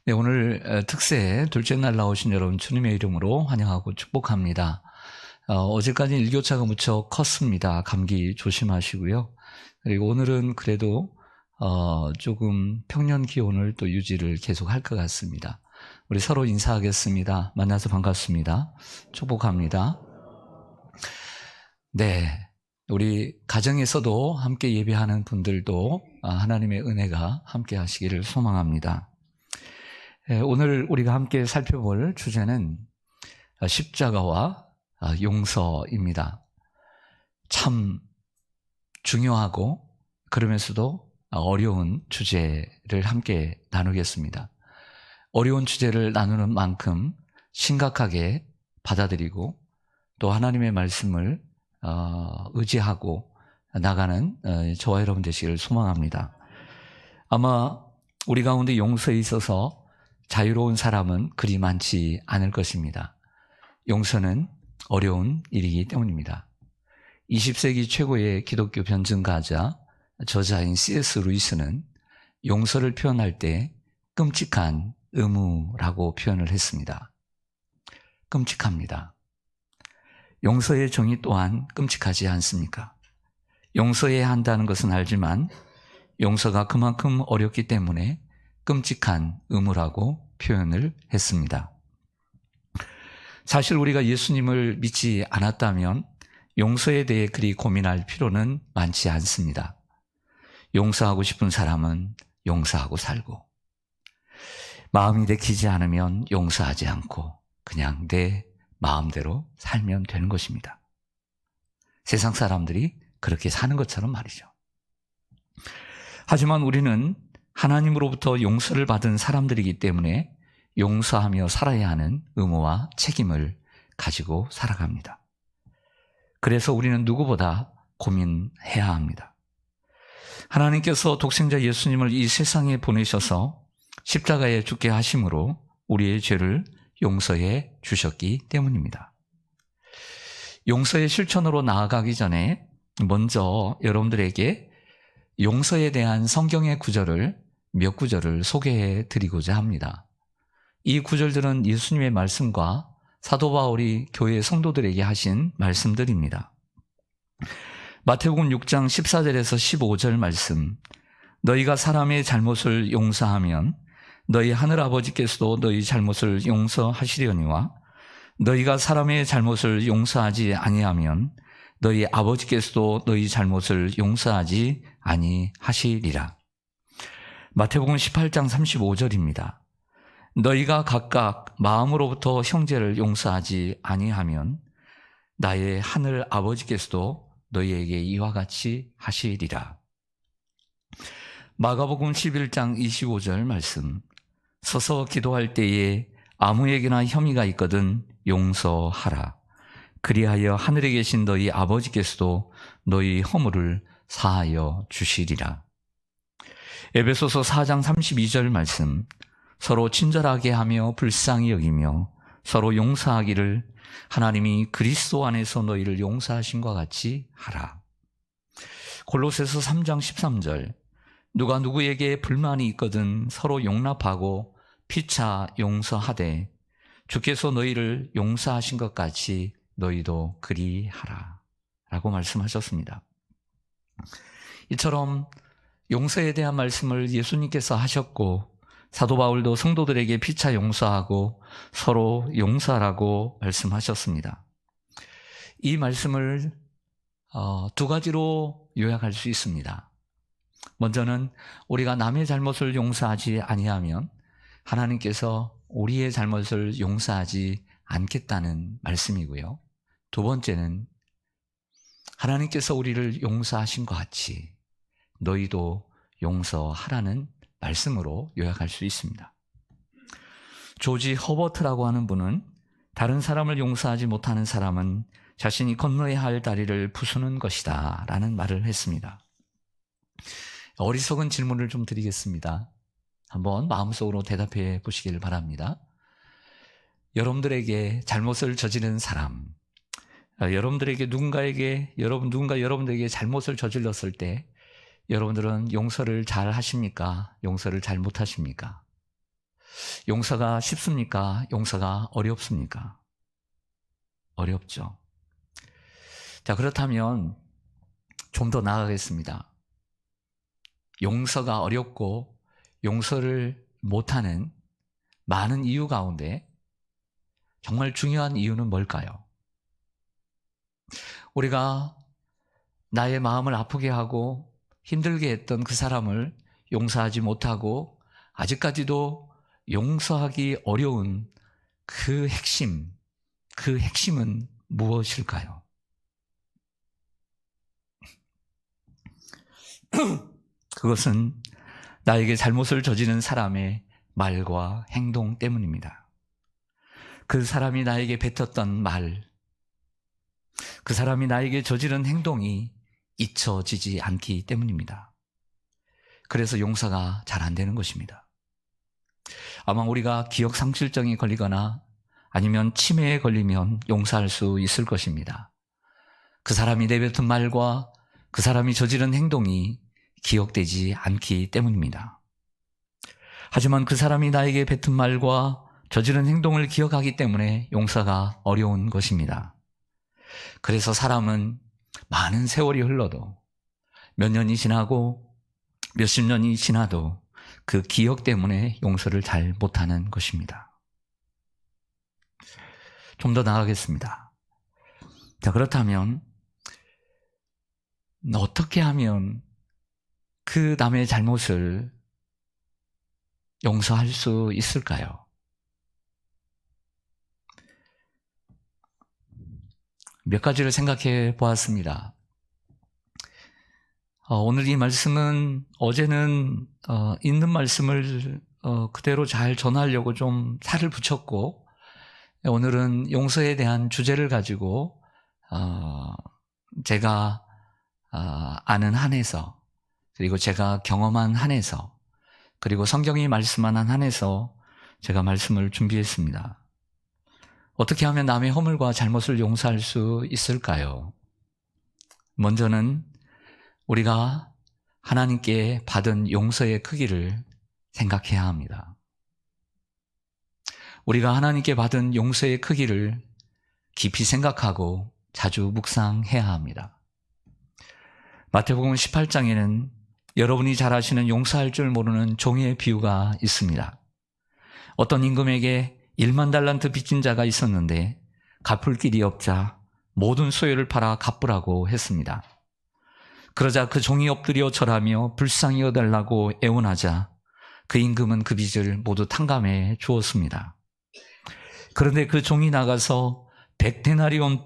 네, 오늘 특세 둘째 날 나오신 여러분 주님의 이름으로 환영하고 축복합니다. 어제까지 일교차가 무척 컸습니다. 감기 조심하시고요. 그리고 오늘은 그래도 조금 평년 기온을 또 유지를 계속 할 것 같습니다. 우리 서로 인사하겠습니다. 만나서 반갑습니다. 축복합니다. 네, 우리 가정에서도 함께 예배하는 분들도 하나님의 은혜가 함께 하시기를 소망합니다. 오늘 우리가 함께 살펴볼 주제는 십자가와 용서입니다. 참 중요하고 그러면서도 어려운 주제를 함께 나누겠습니다. 어려운 주제를 나누는 만큼 심각하게 받아들이고 또 하나님의 말씀을 의지하고 나가는 저와 여러분 되시기를 소망합니다. 아마 우리 가운데 용서에 있어서 자유로운 사람은 그리 많지 않을 것입니다. 용서는 어려운 일이기 때문입니다. 20세기 최고의 기독교 변증가자 저자인 C.S. 루이스는 용서를 표현할 때 끔찍한 의무라고 표현을 했습니다. 끔찍합니다. 용서의 정의 또한 끔찍하지 않습니까? 용서해야 한다는 것은 알지만 용서가 그만큼 어렵기 때문에 끔찍한 의무라고 표현을 했습니다. 사실 우리가 예수님을 믿지 않았다면 용서에 대해 그리 고민할 필요는 많지 않습니다. 용서하고 싶은 사람은 용서하고 살고, 마음이 내키지 않으면 용서하지 않고 그냥 내 마음대로 살면 되는 것입니다. 세상 사람들이 그렇게 사는 것처럼 말이죠. 하지만 우리는 하나님으로부터 용서를 받은 사람들이기 때문에 용서하며 살아야 하는 의무와 책임을 가지고 살아갑니다. 그래서 우리는 누구보다 고민해야 합니다. 하나님께서 독생자 예수님을 이 세상에 보내셔서 십자가에 죽게 하심으로 우리의 죄를 용서해 주셨기 때문입니다. 용서의 실천으로 나아가기 전에 먼저 여러분들에게 용서에 대한 성경의 구절을 몇 구절을 소개해 드리고자 합니다. 이 구절들은 예수님의 말씀과 사도 바울이 교회 성도들에게 하신 말씀들입니다. 마태복음 6장 14절에서 15절 말씀, 너희가 사람의 잘못을 용서하면 너희 하늘아버지께서도 너희 잘못을 용서하시려니와 너희가 사람의 잘못을 용서하지 아니하면 너희 아버지께서도 너희 잘못을 용서하지 아니하시리라. 마태복음 18장 35절입니다. 너희가 각각 마음으로부터 형제를 용서하지 아니하면 나의 하늘 아버지께서도 너희에게 이와 같이 하시리라. 마가복음 11장 25절 말씀, 서서 기도할 때에 아무에게나 혐의가 있거든 용서하라. 그리하여 하늘에 계신 너희 아버지께서도 너희 허물을 사하여 주시리라. 에베소서 4장 32절 말씀, 서로 친절하게 하며 불쌍히 여기며 서로 용서하기를 하나님이 그리스도 안에서 너희를 용서하신과 같이 하라. 골로새서 3장 13절, 누가 누구에게 불만이 있거든 서로 용납하고 피차 용서하되 주께서 너희를 용서하신 것 같이 너희도 그리하라 라고 말씀하셨습니다. 이처럼 용서에 대한 말씀을 예수님께서 하셨고 사도 바울도 성도들에게 피차 용서하고 서로 용서하라고 말씀하셨습니다. 이 말씀을 두 가지로 요약할 수 있습니다. 먼저는 우리가 남의 잘못을 용서하지 아니하면 하나님께서 우리의 잘못을 용서하지 않겠다는 말씀이고요. 두 번째는 하나님께서 우리를 용서하신 것 같이 너희도 용서하라는 말씀으로 요약할 수 있습니다. 조지 허버트라고 하는 분은 다른 사람을 용서하지 못하는 사람은 자신이 건너야 할 다리를 부수는 것이다 라는 말을 했습니다. 어리석은 질문을 좀 드리겠습니다. 한번 마음속으로 대답해 보시길 바랍니다. 여러분들에게 잘못을 저지른 사람, 여러분들에게 누군가 여러분들에게 잘못을 저질렀을 때 여러분들은 용서를 잘 하십니까? 용서를 잘 못 하십니까? 용서가 쉽습니까? 용서가 어렵습니까? 어렵죠. 자, 그렇다면 좀 더 나아가겠습니다. 용서가 어렵고 용서를 못하는 많은 이유 가운데 정말 중요한 이유는 뭘까요? 우리가 나의 마음을 아프게 하고 힘들게 했던 그 사람을 용서하지 못하고 아직까지도 용서하기 어려운 그 핵심은 무엇일까요? 그것은 나에게 잘못을 저지른 사람의 말과 행동 때문입니다. 그 사람이 나에게 뱉었던 말, 그 사람이 나에게 저지른 행동이 잊혀지지 않기 때문입니다. 그래서 용서가 잘 안 되는 것입니다. 아마 우리가 기억 상실증이 걸리거나 아니면 치매에 걸리면 용서할 수 있을 것입니다. 그 사람이 내뱉은 말과 그 사람이 저지른 행동이 기억되지 않기 때문입니다. 하지만 그 사람이 나에게 뱉은 말과 저지른 행동을 기억하기 때문에 용서가 어려운 것입니다. 그래서 사람은 많은 세월이 흘러도 몇 년이 지나고 몇십 년이 지나도 그 기억 때문에 용서를 잘 못하는 것입니다. 좀 더 나아가겠습니다. 자, 그렇다면 어떻게 하면 그 남의 잘못을 용서할 수 있을까요? 몇 가지를 생각해 보았습니다. 오늘 이 말씀은 어제는 있는 말씀을 그대로 잘 전하려고 좀 살을 붙였고, 오늘은 용서에 대한 주제를 가지고 제가 아는 한에서, 그리고 제가 경험한 한에서, 그리고 성경이 말씀하는 한에서 제가 말씀을 준비했습니다. 어떻게 하면 남의 허물과 잘못을 용서할 수 있을까요? 먼저는 우리가 하나님께 받은 용서의 크기를 생각해야 합니다. 우리가 하나님께 받은 용서의 크기를 깊이 생각하고 자주 묵상해야 합니다. 마태복음 18장에는 여러분이 잘 아시는 용서할 줄 모르는 종의 비유가 있습니다. 어떤 임금에게 1만 달란트 빚진 자가 있었는데 갚을 길이 없자 모든 소유를 팔아 갚으라고 했습니다. 그러자 그 종이 엎드려 절하며 불쌍히 여달라고 애원하자 그 임금은 그 빚을 모두 탕감해 주었습니다. 그런데 그 종이 나가서 100데나리온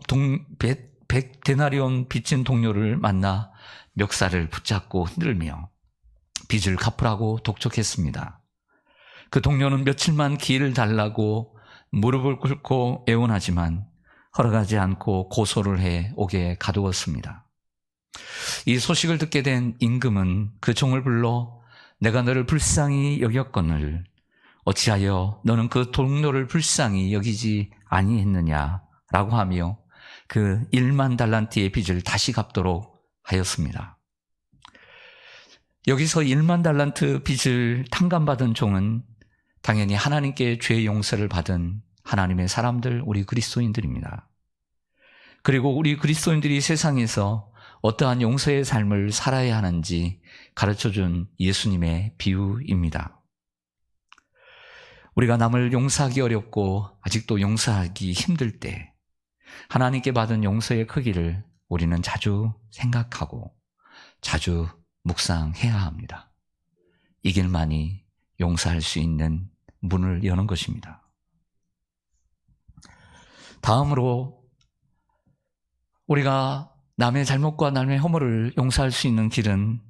빚진 동료를 만나 멱살을 붙잡고 흔들며 빚을 갚으라고 독촉했습니다. 그 동료는 며칠만 기회를 달라고 무릎을 꿇고 애원하지만 허락하지 않고 고소를 해 옥에 가두었습니다. 이 소식을 듣게 된 임금은 그 종을 불러 내가 너를 불쌍히 여겼거늘 어찌하여 너는 그 동료를 불쌍히 여기지 아니했느냐라고 하며 그 1만 달란트의 빚을 다시 갚도록 하였습니다. 여기서 1만 달란트 빚을 탕감받은 종은 당연히 하나님께 죄 용서를 받은 하나님의 사람들, 우리 그리스도인들입니다. 그리고 우리 그리스도인들이 세상에서 어떠한 용서의 삶을 살아야 하는지 가르쳐준 예수님의 비유입니다. 우리가 남을 용서하기 어렵고 아직도 용서하기 힘들 때 하나님께 받은 용서의 크기를 우리는 자주 생각하고 자주 묵상해야 합니다. 이 길만이 용서할 수 있는 문을 여는 것입니다. 다음으로 우리가 남의 잘못과 남의 허물을 용서할 수 있는 길은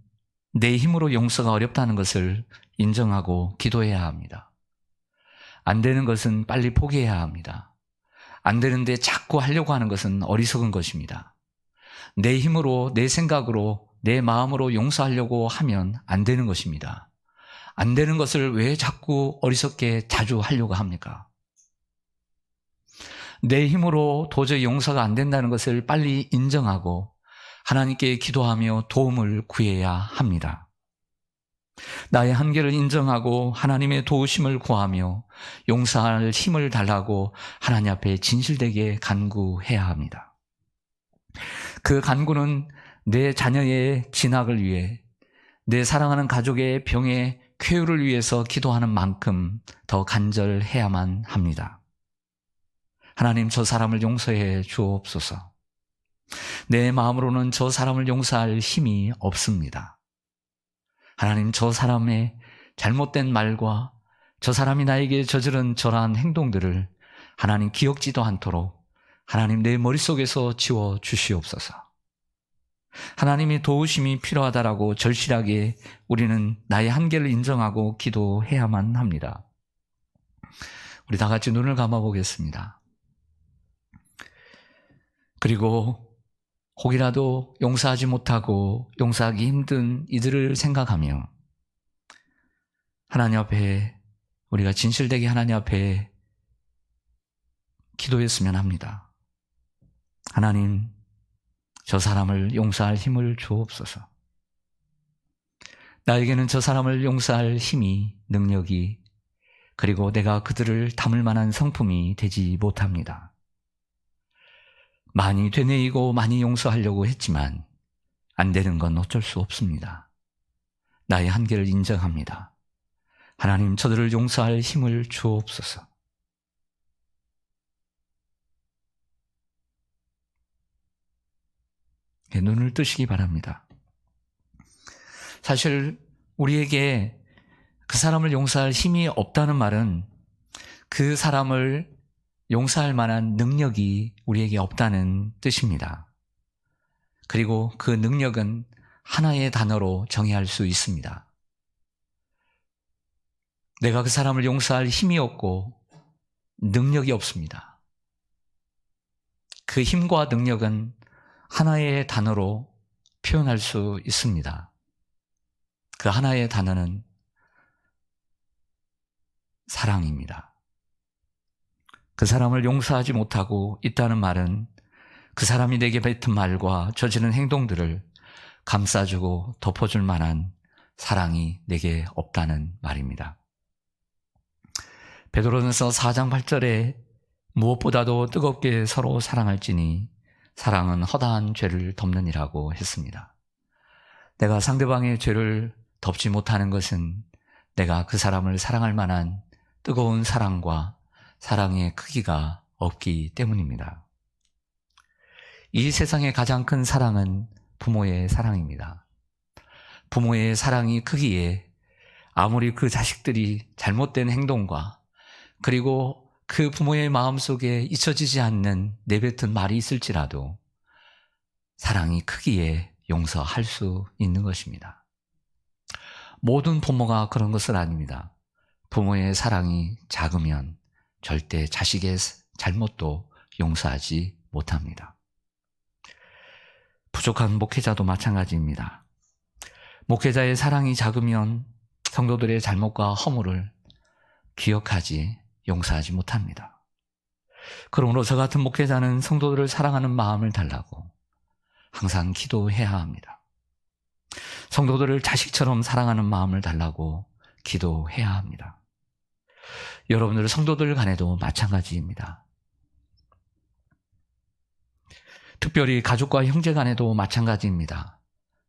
내 힘으로 용서가 어렵다는 것을 인정하고 기도해야 합니다. 안 되는 것은 빨리 포기해야 합니다. 안 되는데 자꾸 하려고 하는 것은 어리석은 것입니다. 내 힘으로, 내 생각으로, 내 마음으로 용서하려고 하면 안 되는 것입니다. 안 되는 것을 왜 자꾸 어리석게 자주 하려고 합니까? 내 힘으로 도저히 용서가 안 된다는 것을 빨리 인정하고 하나님께 기도하며 도움을 구해야 합니다. 나의 한계를 인정하고 하나님의 도우심을 구하며 용서할 힘을 달라고 하나님 앞에 진실되게 간구해야 합니다. 그 간구는 내 자녀의 진학을 위해, 내 사랑하는 가족의 병의 쾌유를 위해서 기도하는 만큼 더 간절해야만 합니다. 하나님, 저 사람을 용서해 주옵소서. 내 마음으로는 저 사람을 용서할 힘이 없습니다. 하나님, 저 사람의 잘못된 말과 저 사람이 나에게 저지른 저러한 행동들을 하나님 기억지도 않도록 하나님 내 머릿속에서 지워 주시옵소서. 하나님이 도우심이 필요하다라고 절실하게 우리는 나의 한계를 인정하고 기도해야만 합니다. 우리 다 같이 눈을 감아 보겠습니다. 그리고 혹이라도 용서하지 못하고 용서하기 힘든 이들을 생각하며 하나님 앞에, 우리가 진실되게 하나님 앞에 기도했으면 합니다. 하나님, 저 사람을 용서할 힘을 주옵소서. 나에게는 저 사람을 용서할 힘이, 능력이, 그리고 내가 그들을 담을 만한 성품이 되지 못합니다. 많이 되뇌이고 많이 용서하려고 했지만 안 되는 건 어쩔 수 없습니다. 나의 한계를 인정합니다. 하나님, 저들을 용서할 힘을 주옵소서. 눈을 뜨시기 바랍니다. 사실 우리에게 그 사람을 용서할 힘이 없다는 말은 그 사람을 용서할 만한 능력이 우리에게 없다는 뜻입니다. 그리고 그 능력은 하나의 단어로 정의할 수 있습니다. 내가 그 사람을 용서할 힘이 없고 능력이 없습니다. 그 힘과 능력은 하나의 단어로 표현할 수 있습니다. 그 하나의 단어는 사랑입니다. 그 사람을 용서하지 못하고 있다는 말은 그 사람이 내게 뱉은 말과 저지른 행동들을 감싸주고 덮어줄 만한 사랑이 내게 없다는 말입니다. 베드로전서 4장 8절에 무엇보다도 뜨겁게 서로 사랑할지니 사랑은 허다한 죄를 덮느니라고 했습니다. 내가 상대방의 죄를 덮지 못하는 것은 내가 그 사람을 사랑할 만한 뜨거운 사랑과 사랑의 크기가 없기 때문입니다. 이 세상의 가장 큰 사랑은 부모의 사랑입니다. 부모의 사랑이 크기에 아무리 그 자식들이 잘못된 행동과 그리고 그 부모의 마음속에 잊혀지지 않는 내뱉은 말이 있을지라도 사랑이 크기에 용서할 수 있는 것입니다. 모든 부모가 그런 것은 아닙니다. 부모의 사랑이 작으면 절대 자식의 잘못도 용서하지 못합니다. 부족한 목회자도 마찬가지입니다. 목회자의 사랑이 작으면 성도들의 잘못과 허물을 기억하지, 용서하지 못합니다. 그러므로 저 같은 목회자는 성도들을 사랑하는 마음을 달라고 항상 기도해야 합니다. 성도들을 자식처럼 사랑하는 마음을 달라고 기도해야 합니다. 여러분들 성도들 간에도 마찬가지입니다. 특별히 가족과 형제 간에도 마찬가지입니다.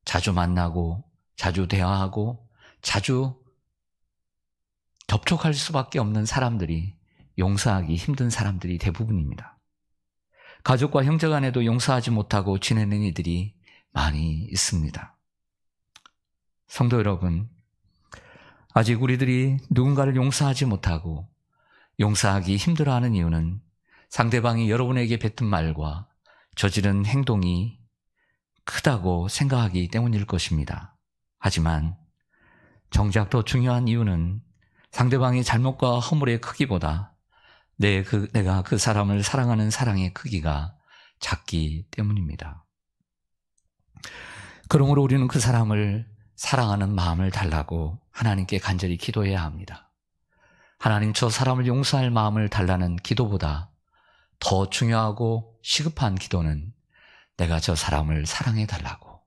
자주 만나고 자주 대화하고 자주 접촉할 수밖에 없는 사람들이 용서하기 힘든 사람들이 대부분입니다. 가족과 형제 간에도 용서하지 못하고 지내는 이들이 많이 있습니다. 성도 여러분, 아직 우리들이 누군가를 용서하지 못하고 용서하기 힘들어하는 이유는 상대방이 여러분에게 뱉은 말과 저지른 행동이 크다고 생각하기 때문일 것입니다. 하지만 정작 더 중요한 이유는 상대방의 잘못과 허물의 크기보다 내가 그 사람을 사랑하는 사랑의 크기가 작기 때문입니다. 그러므로 우리는 그 사람을 사랑하는 마음을 달라고 하나님께 간절히 기도해야 합니다. 하나님, 저 사람을 용서할 마음을 달라는 기도보다 더 중요하고 시급한 기도는 내가 저 사람을 사랑해 달라고,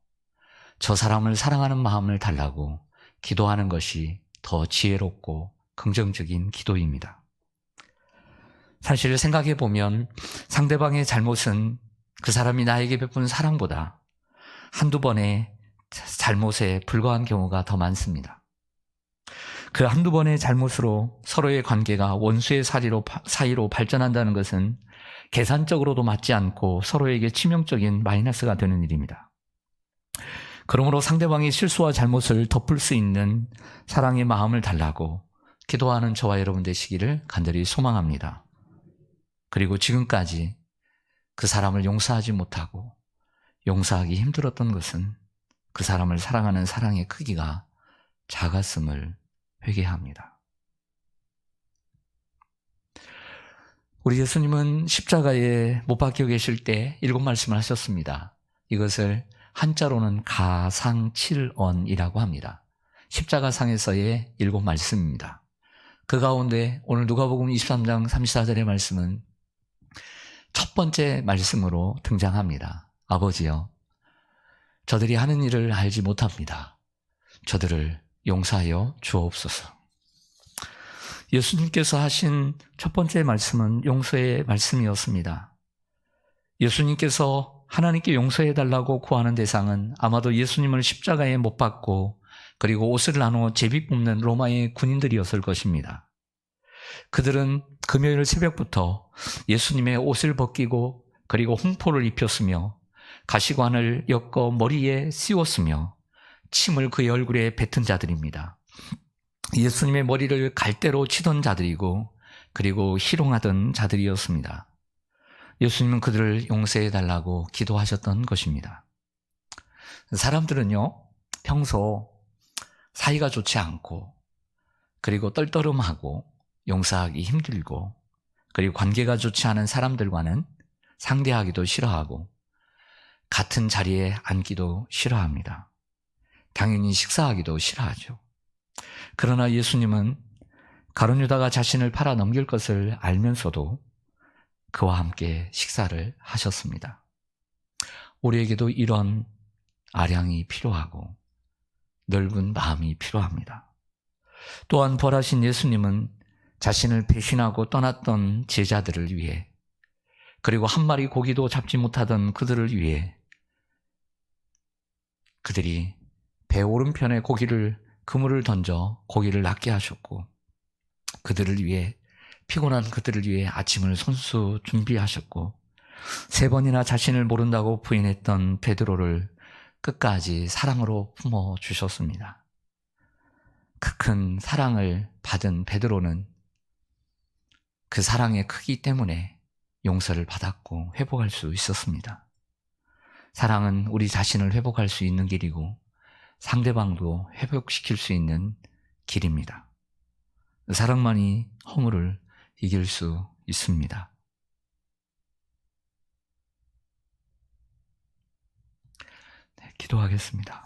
저 사람을 사랑하는 마음을 달라고 기도하는 것이 더 지혜롭고 긍정적인 기도입니다. 사실 생각해 보면 상대방의 잘못은 그 사람이 나에게 베푼 사랑보다 한두 번의 잘못에 불과한 경우가 더 많습니다. 그 한두 번의 잘못으로 서로의 관계가 원수의 사이로 발전한다는 것은 계산적으로도 맞지 않고 서로에게 치명적인 마이너스가 되는 일입니다. 그러므로 상대방의 실수와 잘못을 덮을 수 있는 사랑의 마음을 달라고 기도하는 저와 여러분 되시기를 간절히 소망합니다. 그리고 지금까지 그 사람을 용서하지 못하고 용서하기 힘들었던 것은 그 사람을 사랑하는 사랑의 크기가 작았음을 회개합니다. 우리 예수님은 십자가에 못 박혀 계실 때 7말씀을 하셨습니다. 이것을 한자로는 가상칠언이라고 합니다. 십자가상에서의 7말씀입니다. 그 가운데 오늘 누가복음 23장 34절의 말씀은 첫 번째 말씀으로 등장합니다. 아버지여, 저들이 하는 일을 알지 못합니다. 저들을 용서하여 주옵소서. 예수님께서 하신 첫 번째 말씀은 용서의 말씀이었습니다. 예수님께서 하나님께 용서해달라고 구하는 대상은 아마도 예수님을 십자가에 못 박고 그리고 옷을 나누어 제비 뽑는 로마의 군인들이었을 것입니다. 그들은 금요일 새벽부터 예수님의 옷을 벗기고 그리고 홍포를 입혔으며 가시관을 엮어 머리에 씌웠으며 침을 그의 얼굴에 뱉은 자들입니다. 예수님의 머리를 갈대로 치던 자들이고 그리고 희롱하던 자들이었습니다. 예수님은 그들을 용서해달라고 기도하셨던 것입니다. 사람들은요, 평소 사이가 좋지 않고 그리고 떨떠름하고 용서하기 힘들고 그리고 관계가 좋지 않은 사람들과는 상대하기도 싫어하고 같은 자리에 앉기도 싫어합니다. 당연히 식사하기도 싫어하죠. 그러나 예수님은 가룟 유다가 자신을 팔아 넘길 것을 알면서도 그와 함께 식사를 하셨습니다. 우리에게도 이런 아량이 필요하고 넓은 마음이 필요합니다. 또한 벌하신 예수님은 자신을 배신하고 떠났던 제자들을 위해 그리고 한 마리 고기도 잡지 못하던 그들을 위해 그들이 배 오른편에 그물을 던져 고기를 낚게 하셨고 그들을 위해 피곤한 그들을 위해 아침을 손수 준비하셨고 3번이나 자신을 모른다고 부인했던 베드로를 끝까지 사랑으로 품어주셨습니다. 그 큰 사랑을 받은 베드로는 그 사랑의 크기 때문에 용서를 받았고 회복할 수 있었습니다. 사랑은 우리 자신을 회복할 수 있는 길이고 상대방도 회복시킬 수 있는 길입니다. 사랑만이 허물을 이길 수 있습니다. 네, 기도하겠습니다.